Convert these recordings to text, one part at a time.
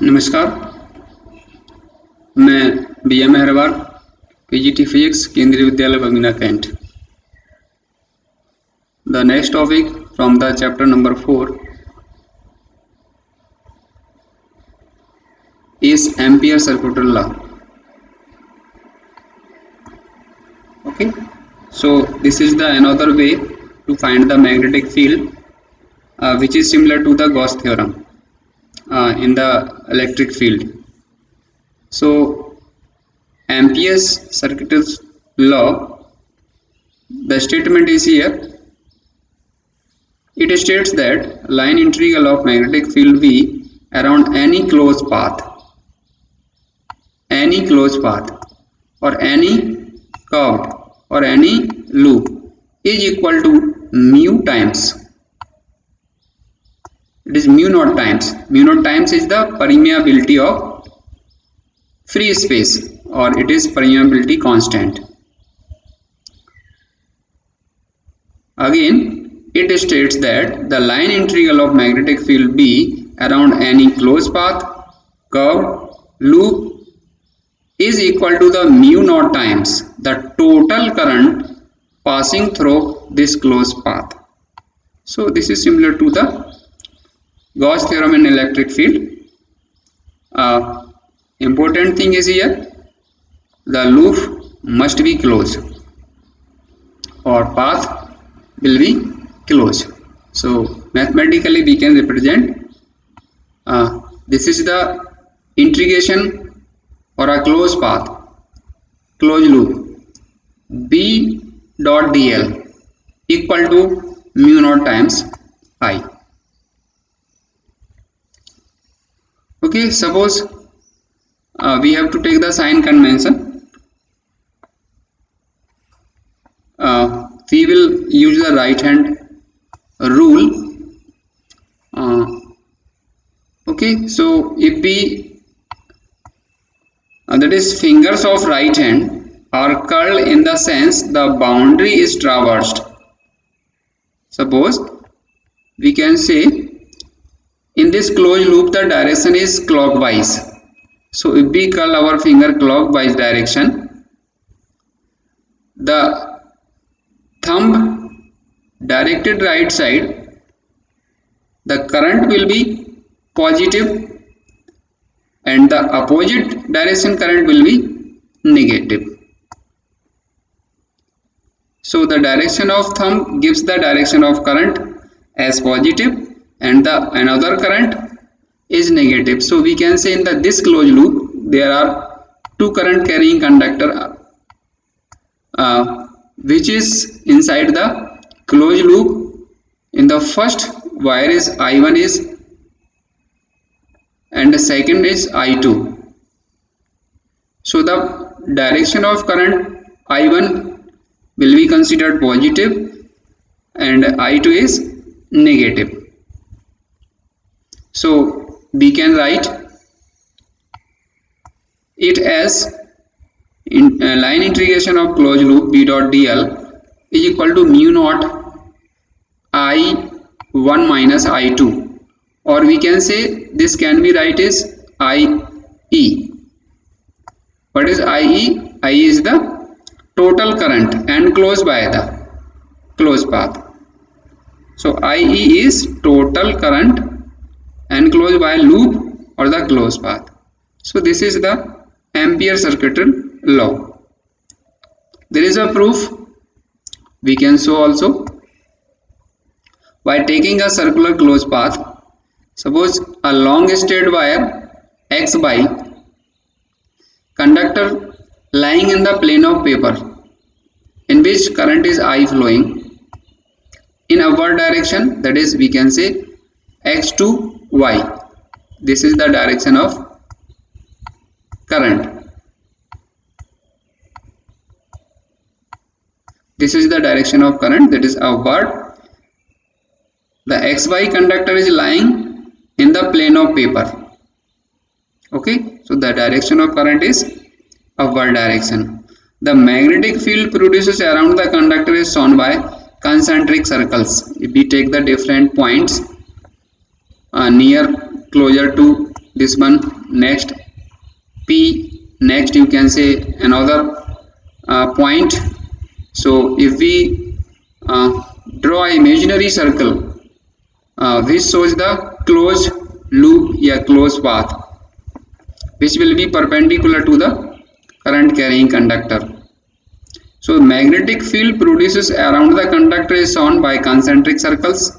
नमस्कार, मैं B M मेहरबार, PGT physics, केंद्रीय विद्यालय बगीना cantt. The next topic from the chapter number 4 is Ampere circuitous law. Okay, so this is the another way to find the magnetic field, which is similar to the Gauss theorem in the electric field. So Ampere's circuitous law, the statement is here. It states that line integral of magnetic field V around any closed path or any curved or any loop is equal to mu times. It is mu naught times. Mu naught times is the permeability of free space, or it is permeability constant. Again, it states that the line integral of magnetic field B around any closed path, curve, loop is equal to the mu naught times the total current passing through this closed path. So this is similar to the Gauss theorem in electric field. Important thing is here, the loop must be closed or path will be closed. So mathematically we can represent this is the integration for a closed path, closed loop, B dot dl equal to mu naught times I. Okay, suppose we have to take the sign convention. We will use the right hand rule. Okay, so if we that is fingers of right hand are curled in the sense the boundary is traversed. Suppose we can say in this closed loop the direction is clockwise. So if we curl our finger clockwise direction, the thumb directed right side, the current will be positive and the opposite direction current will be negative. So the direction of thumb gives the direction of current as positive and the another current is negative. So we can say in this closed loop there are two current carrying conductor which is inside the closed loop. In the first wire is I1 is and the second is I2. So the direction of current I1 will be considered positive and I2 is negative. So we can write it as line integration of closed loop B dot dl is equal to mu naught I1 minus I2, or we can say this can be write as IE. What is IE? IE is the total current enclosed by the closed path. So IE is total current enclosed by loop or the closed path. So this is the Ampere circuitous law. There is a proof we can show also by taking a circular closed path. Suppose a long straight wire X by conductor lying in the plane of paper in which current is I flowing in upward direction, that is we can say X to Y. This is the direction of current. This is the direction of current, that is upward. The XY conductor is lying in the plane of paper. Okay, so the direction of current is upward direction. The magnetic field produced around the conductor is shown by concentric circles. If we take the different points near closer to this one, next P, next you can say another point. So if we draw an imaginary circle which shows the closed loop या closed path which will be perpendicular to the current carrying conductor. So magnetic field produces around the conductor is shown by concentric circles,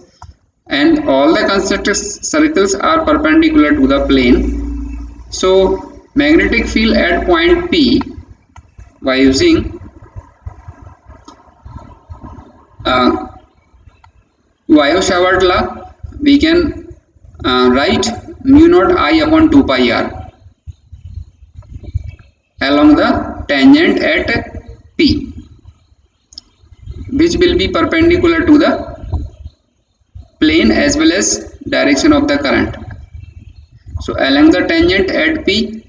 and all the concentric circles are perpendicular to the plane. So magnetic field at point P, by using Weierstrass law, we can write mu naught I upon 2 pi r along the tangent at P, which will be perpendicular to the plane as well as direction of the current. So along the tangent at P.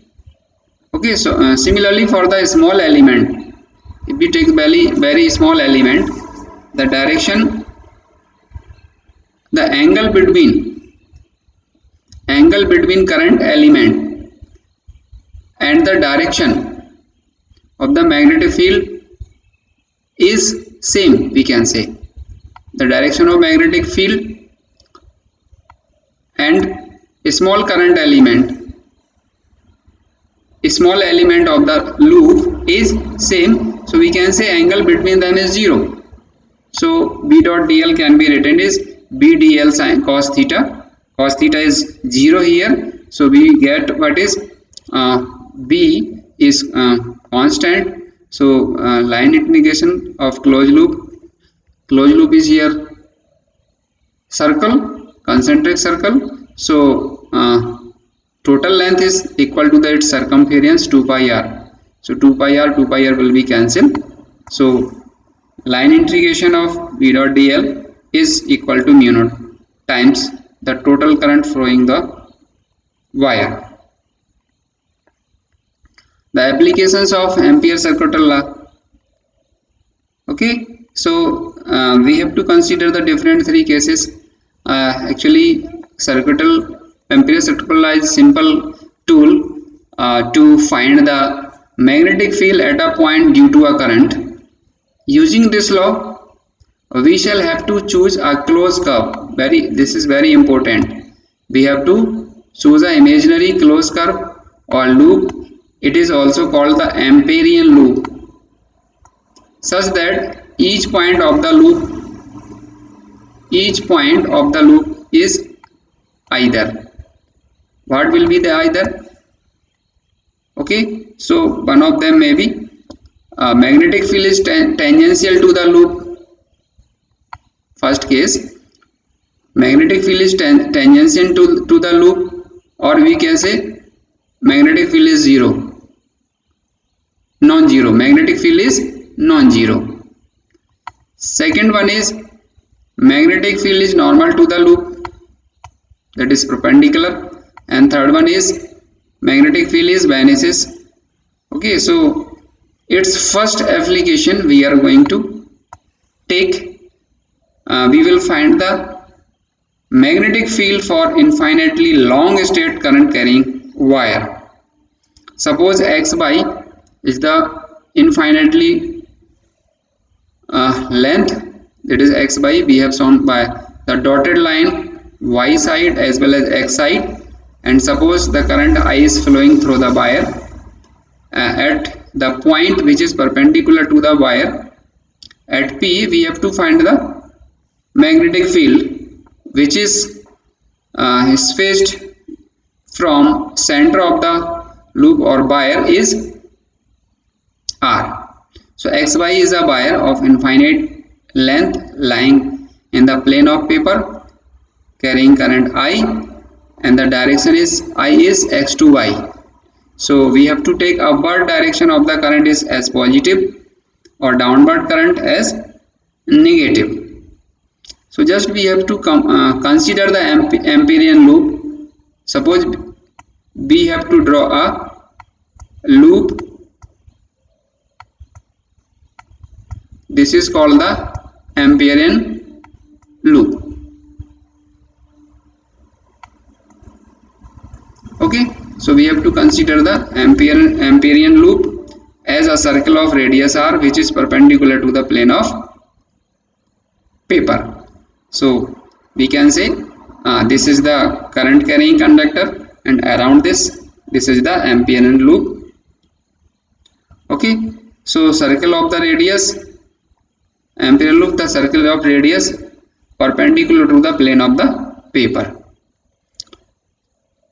Okay, so similarly for the small element, if we take very small element, the direction, the angle between current element and the direction of the magnetic field is same, we can say. The direction of magnetic field and a small current element, a small element of the loop is same, so we can say angle between them is 0. So B dot dl can be written as B dl sin cos theta. Cos theta is 0 here, so we get what is B is constant. So line integration of closed loop is here circle, concentric circle. So total length is equal to its circumference 2 pi r. So 2 pi r will be cancelled. So line integration of B dot dl is equal to mu naught times the total current flowing the wire. The applications of Ampere circuital law. Okay, so we have to consider the different three cases. Actually, Ampere circuital law is simple tool to find the magnetic field at a point due to a current. Using this law, we shall have to choose a closed curve. This is very important. We have to choose an imaginary closed curve or loop. It is also called the Amperian loop, such that each point of the loop is either. What will be the either? Okay, so one of them may be magnetic field is tangential to the loop. First case, magnetic field is tangential to the loop, or we can say magnetic field is non-zero. Magnetic field is non-zero. Second one is magnetic field is normal to the loop, that is perpendicular. And third one is magnetic field is vanishes. Okay, so its first application we are going to take. We will find the magnetic field for infinitely long state current carrying wire. Suppose xy is the infinitely length, that is xy, we have shown by the dotted line y side as well as x side, and suppose the current I is flowing through the wire at the point which is perpendicular to the wire at P. We have to find the magnetic field which is spaced from center of the loop or wire is R. So xy is a wire of infinite length lying in the plane of paper carrying current I, and the direction is I is x to y. So we have to take upward direction of the current is as positive or downward current as negative. So just we have to consider the Amperian loop. Suppose we have to draw a loop. This is called the Amperian loop. Okay, So we have to consider the Amperian loop as a circle of radius r which is perpendicular to the plane of paper. So we can say this is the current carrying conductor, and around this is the Amperian loop. Okay, so circle of the radius, Amperian loop, the circle of radius perpendicular to the plane of the paper.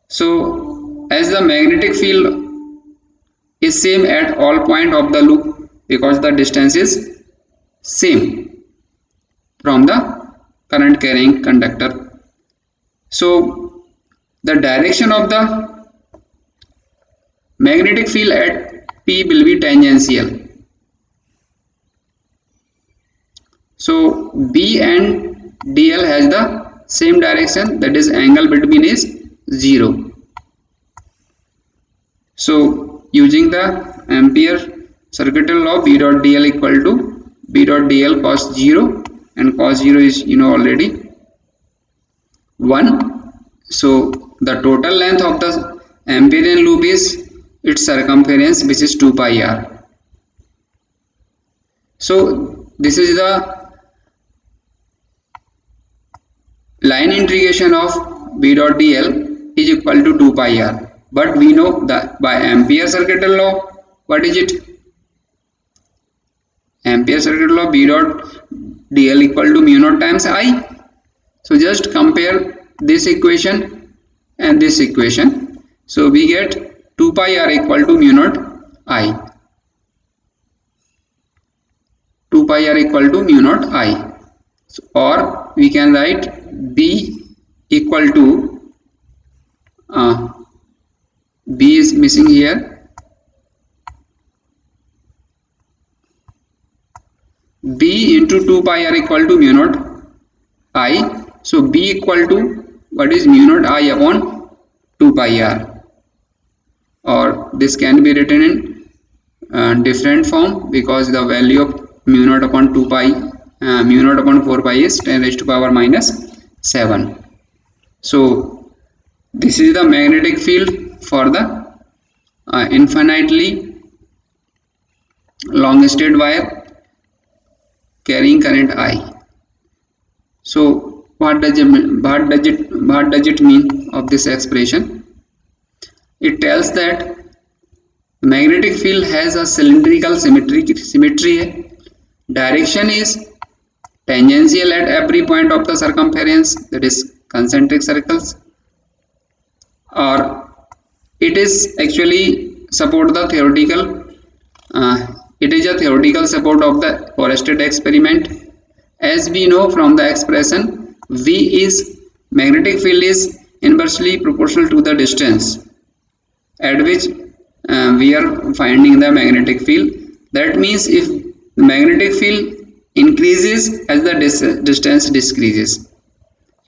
So as the magnetic field is same at all point of the loop because the distance is same from the current carrying conductor. So the direction of the magnetic field at P will be tangential. So B and DL has the same direction, that is angle between is 0. So using the Ampere circuital law, B dot DL equal to B dot DL cos 0, and cos 0 is already 1. So the total length of the Amperian loop is its circumference, which is 2 pi r. So this is the line integration of B dot DL is equal to 2 pi r. But we know that by Ampere circuital law, what is it? Ampere circuital law, B dot DL equal to mu naught times I. So just compare this equation and this equation. So we get 2 pi r equal to mu naught I. 2 pi r equal to mu naught I. So, or we can write B equal to B is missing here. B into 2 pi r equal to mu naught I. So B equal to what is mu naught I upon 2 pi r, or this can be written in different form because the value of mu naught upon 2 pi mu naught upon 4 pi is 10 raised to power minus 7. So this is the magnetic field for the infinitely long straight wire carrying current I. So what does it mean of this expression? It tells that the magnetic field has a cylindrical symmetry. Direction is tangential at every point of the circumference, that is concentric circles, or it is actually support the theoretical it is a theoretical support of the Oersted experiment. As we know from the expression, V is magnetic field is inversely proportional to the distance at which we are finding the magnetic field. That means if the magnetic field increases as the distance decreases,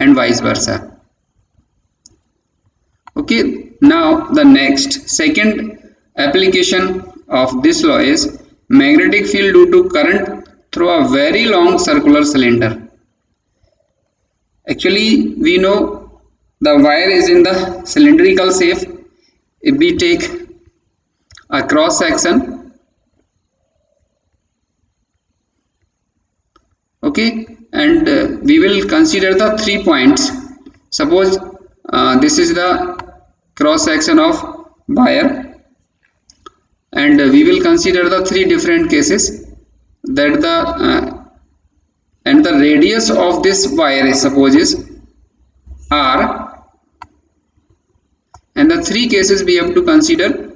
and vice versa. Okay, now the second application of this law is magnetic field due to current through a very long circular cylinder. Actually, we know the wire is in the cylindrical shape. If we take a cross section, okay, and we will consider the 3 points. Suppose this is the cross section of wire, and we will consider the 3 different cases that the radius of this wire is suppose is r, and the 3 cases we have to consider.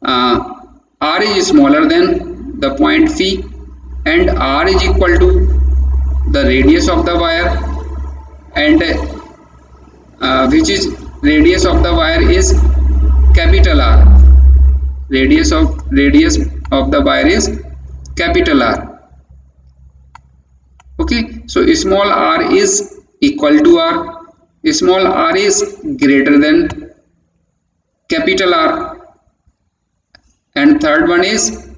R is smaller than the point phi, and r is equal to the radius of the wire, and which is radius of the wire is capital R. Radius of the wire is capital R. Okay, so small r is equal to r, small r is greater than capital R, and third one is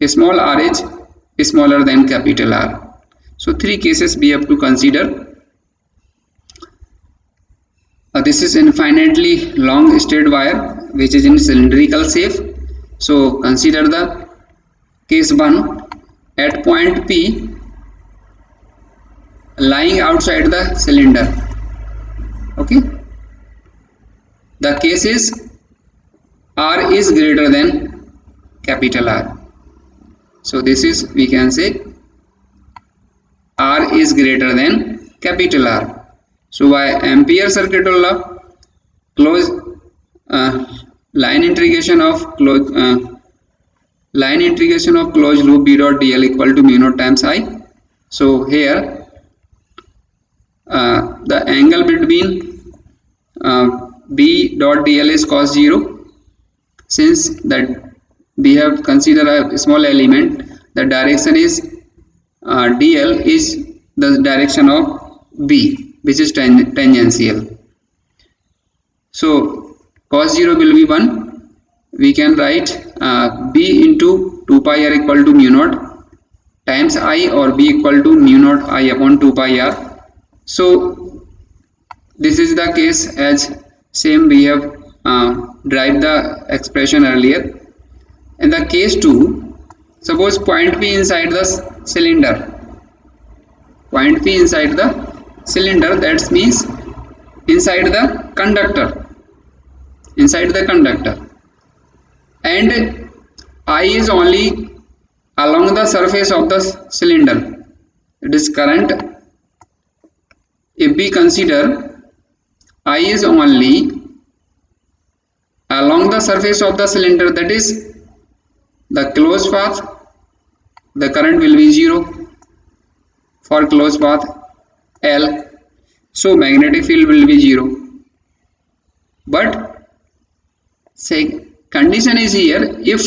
small r is smaller than capital R. So 3 cases we have to consider. This is infinitely long straight wire which is in cylindrical shape. So consider the case 1. At point P, lying outside the cylinder. Okay, the case is R is greater than capital R. So this is, we can say, R is greater than capital R. So by Ampere circuit law, close line integration of closed loop B dot dl equal to mu naught times I. So here the angle between B dot dl is cos 0. Since that we have considered a small element, the direction is dl is the direction of B, which is tangential. So cos 0 will be 1. We can write B into 2 pi r equal to mu naught times I, or B equal to mu naught I upon 2 pi r. So this is the case as same we have derived the expression earlier. In the case 2, suppose point P inside the cylinder. Point P inside the cylinder, that means inside the conductor. Inside the conductor. And I is only along the surface of the cylinder. It is current. If we consider I is only along the surface of the cylinder, that is the closed path, the current will be 0 for closed path L. So magnetic field will be 0. But say condition is here, if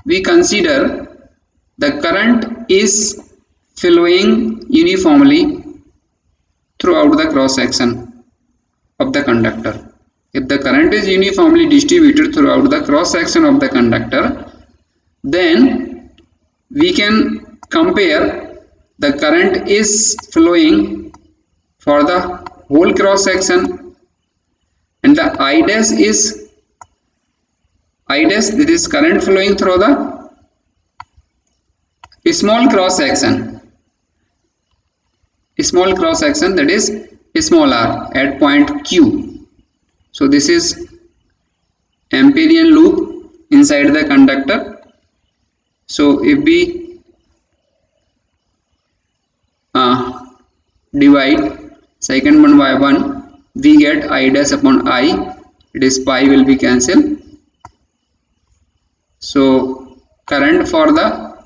we consider the current is flowing uniformly throughout the cross section of the conductor. If the current is uniformly distributed throughout the cross section of the conductor, then we can compare the current is flowing for the whole cross section, and the I dash is this is current flowing through the small cross section, that is small r at point Q. So this is Amperian loop inside the conductor. So if we divide second one by 1, we get I dash upon I. It is pi will be cancelled. So current for the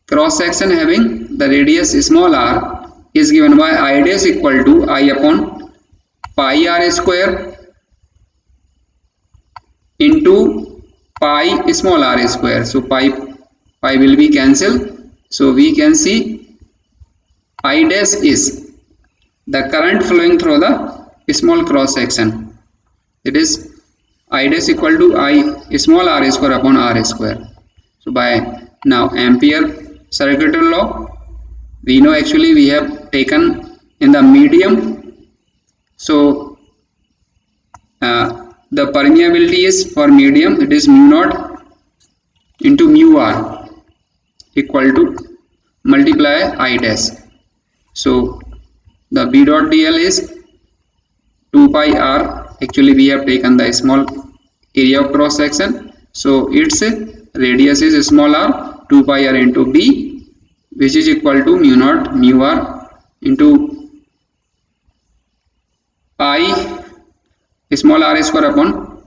cross section having the radius small r is given by I dash equal to I upon pi r square into pi small r square. So pi will be cancelled. So we can see I dash is the current flowing through the small cross section. It is I dash equal to I small r square upon r square. So by now Ampere circuit law, we know actually we have taken in the medium. So the permeability is for medium, it is mu naught into mu r equal to multiply I dash. So the B dot dl is 2 pi r. Actually we have taken the small area of cross section, so its radius is small r, 2 pi r into B, which is equal to mu naught mu r into I small r square upon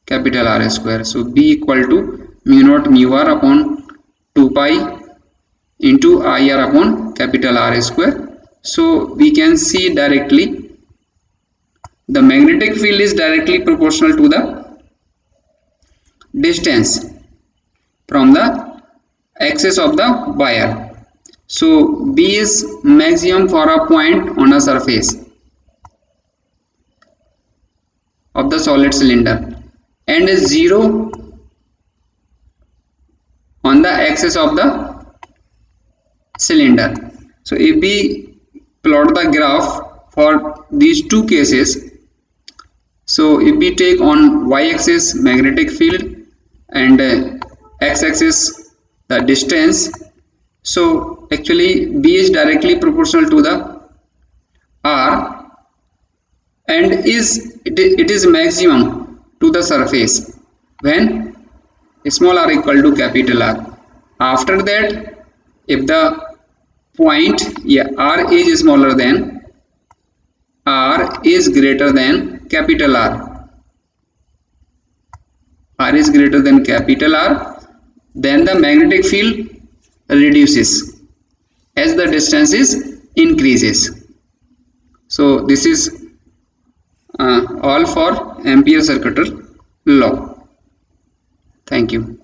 capital R square. So B equal to mu naught mu r upon 2 pi into I r upon capital R square. So we can see directly the magnetic field is directly proportional to the distance from the axis of the wire. So B is maximum for a point on a surface of the solid cylinder and is 0 on the axis of the cylinder. So if we plot the graph for these two cases. So if we take on y-axis magnetic field and x-axis the distance, so actually B is directly proportional to the R and it is maximum to the surface when small r equal to capital R. After that, if the point R is smaller than R is greater than capital R, R is greater than capital R, then the magnetic field reduces as the distance is increases. So this is all for Ampere circuital law. Thank you.